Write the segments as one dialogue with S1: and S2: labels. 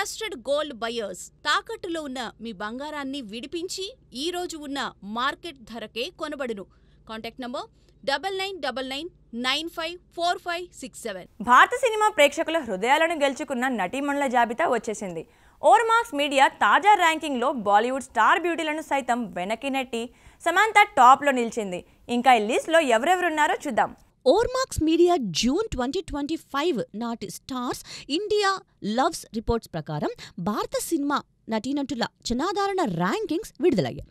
S1: Trusted gold buyers తాకట్టులో ఉన్న మీ బంగారాన్ని విడిపించి ఈ రోజు ఉన్న మార్కెట్ ధరకే కొనబడును. Contact number 9999954567.
S2: భారత సినిమా ప్రేక్షకుల హృదయాలను గెలుచుకున్న నటీమణుల జాబితా వచ్చేసింది. ఓర్మాక్స్ మీడియా తాజా ర్యాంకింగ్లో బాలీవుడ్ స్టార్ బ్యూటీలను సైతం వెనక్కి నెట్టి సమంత టాప్లో నిలిచింది. ఇంకా ఈ లిస్ట్లో ఎవరెవరున్నారో చూద్దాం.
S3: ఓర్మాక్స్ మీడియా జూన్ 2025 నాటి స్టార్స్ ఇండియా లవ్స్ రిపోర్ట్స్ ప్రకారం భారత సినిమా నటీనటుల జనాదరణ ర్యాంకింగ్స్ విడుదలయ్యాయి.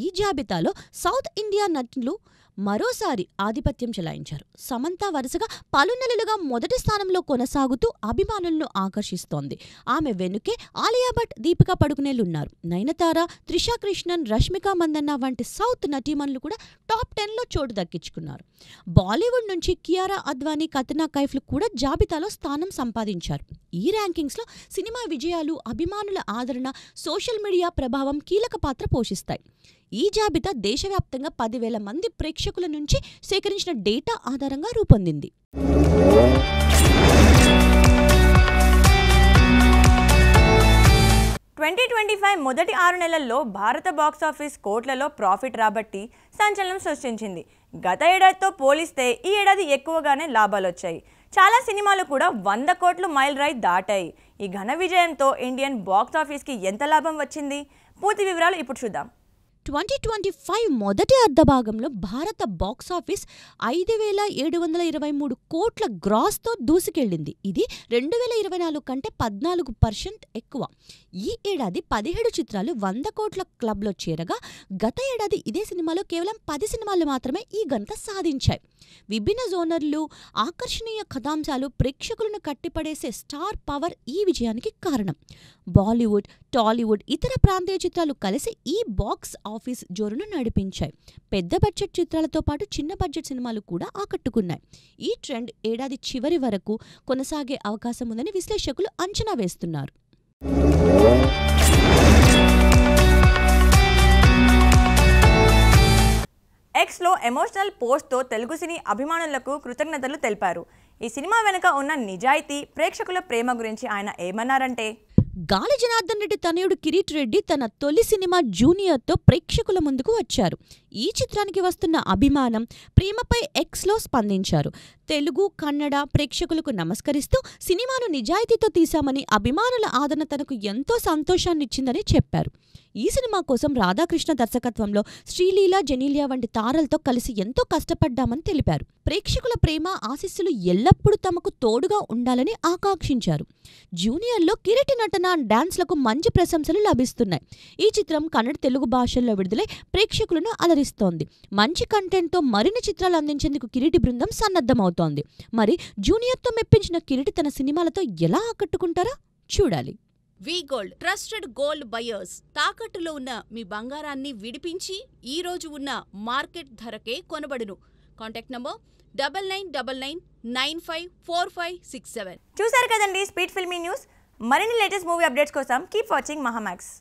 S3: ఈ జాబితాలో సౌత్ ఇండియా నటులు మరోసారి ఆధిపత్యం చెలాయించారు. సమంత వరుసగా పలు నెలలుగా మొదటి స్థానంలో కొనసాగుతూ అభిమానులను ఆకర్షిస్తోంది. ఆమె వెనుకే ఆలియా భట్, దీపికా పడుకునేలున్నారు. నయనతార, త్రిషా కృష్ణన్, రష్మిక మందన్న వంటి సౌత్ నటీమణులు కూడా టాప్ 10లో చోటు దక్కించుకున్నారు. బాలీవుడ్ నుంచి కియారా అద్వానీ, కత్రినా కైఫ్లు కూడా జాబితాలో స్థానం సంపాదించారు. ఈ ర్యాంకింగ్స్లో సినిమా విజయాలు, అభిమానుల ఆదరణ, సోషల్ మీడియా ప్రభావం కీలక పాత్ర పోషిస్తాయి. ఈ జాబితా దేశవ్యాప్తంగా 10,000 మంది ప్రేక్షకుల నుంచి సేకరించిన డేటా ఆధారంగా రూపొందింది.
S2: 2025 మొదటి 6 నెలల్లో భారత బాక్సాఫీస్ కోట్లలో ప్రాఫిట్ రాబట్టి సంచలనం సృష్టించింది. గత ఏడాదితో పోలిస్తే ఈ ఏడాది ఎక్కువగానే లాభాలొచ్చాయి. చాలా సినిమాలు కూడా 100 కోట్లు మైల్ రాయి దాటాయి. ఈ ఘన విజయంతో ఇండియన్ బాక్సాఫీస్కి ఎంత లాభం వచ్చింది? పూర్తి వివరాలు ఇప్పుడు చూద్దాం.
S3: 2025 మొదటి అర్ధభాగంలో భారత బాక్సాఫీస్ 5,723 కోట్ల గ్రాస్తో దూసుకెళ్లింది. ఇది 2024 కంటే 14% ఎక్కువ. ఈ ఏడాది 17 చిత్రాలు 100 కోట్ల క్లబ్లో చేరగా గత ఏడాది ఇదే సినిమాలో కేవలం 10 సినిమాలు మాత్రమే ఈ ఘనత సాధించాయి. విభిన్న జోనర్లు, ఆకర్షణీయ కథాంశాలు, ప్రేక్షకులను కట్టిపడేసే స్టార్ పవర్ ఈ విజయానికి కారణం. బాలీవుడ్, టాలీవుడ్, ఇతర ప్రాంతీయ చిత్రాలు కలిసి ఈ బాక్స్ ఆఫీస్ జోరును నడిపించాయి. పెద్ద బడ్జెట్ చిత్రాలతో పాటు చిన్న బడ్జెట్ సినిమాలు కూడా ఆకట్టుకున్నాయి. ఈ ట్రెండ్ ఏడాది చివరి వరకు కొనసాగే అవకాశం ఉందని విశ్లేషకులు అంచనా వేస్తున్నారు.
S2: ఎక్స్లో ఎమోషనల్ పోస్ట్తో తెలుగు సినీ అభిమానులకు కృతజ్ఞతలు తెలిపారు. ఈ సినిమా వెనుక ఉన్న నిజాయితీ, ప్రేక్షకుల ప్రేమ గురించి ఆయన ఏమన్నారంటే,
S3: గాలి జనార్దన్ రెడ్డి తనయుడు కిరీట్ రెడ్డి తన తొలి సినిమా జూనియర్తో ప్రేక్షకుల ముందుకు వచ్చారు. ఈ చిత్రానికి వస్తున్న అభిమానం, ప్రేమపై ఎక్స్లో స్పందించారు. తెలుగు, కన్నడ ప్రేక్షకులకు నమస్కరిస్తూ సినిమాను నిజాయితీతో తీశామని, అభిమానుల ఆదరణ తనకు ఎంతో సంతోషాన్నిచ్చిందని చెప్పారు. ఈ సినిమా కోసం రాధాకృష్ణ దర్శకత్వంలో శ్రీలీల, జెనీలియా వంటి తారలతో కలిసి ఎంతో కష్టపడ్డామని తెలిపారు. ప్రేక్షకుల ప్రేమ, ఆశీస్సులు ఎల్లప్పుడూ తమకు తోడుగా ఉండాలని ఆకాంక్షించారు. జూనియర్లో కిరీటి నటన, డాన్స్లకు మంచి ప్రశంసలు లభిస్తున్నాయి. ఈ చిత్రం కన్నడ, తెలుగు భాషల్లో విడుదలై ప్రేక్షకులను అలరిస్తోంది. మంచి కంటెంట్తో మరిన్ని చిత్రాలు అందించేందుకు కిరీటి బృందం సన్నద్ధమవుతోంది. మరి జూనియర్తో మెప్పించిన కిరీటి తన సినిమాలతో ఎలా ఆకట్టుకుంటారో చూడాలి.
S1: వి గోల్డ్ ట్రస్టెడ్ గోల్డ్ బయర్స్ తాకట్టులో ఉన్న మీ బంగారాన్ని విడిపించి ఈ రోజు ఉన్న మార్కెట్ ధరకే కొనబడును. Contact number 9999954567.
S2: చూసారు కదండి స్పీడ్ ఫిల్మీ న్యూస్. మరిన్ని లేటెస్ట్ మూవీ అప్డేట్స్ కోసం కీప్ వాచింగ్ మహామాక్స్.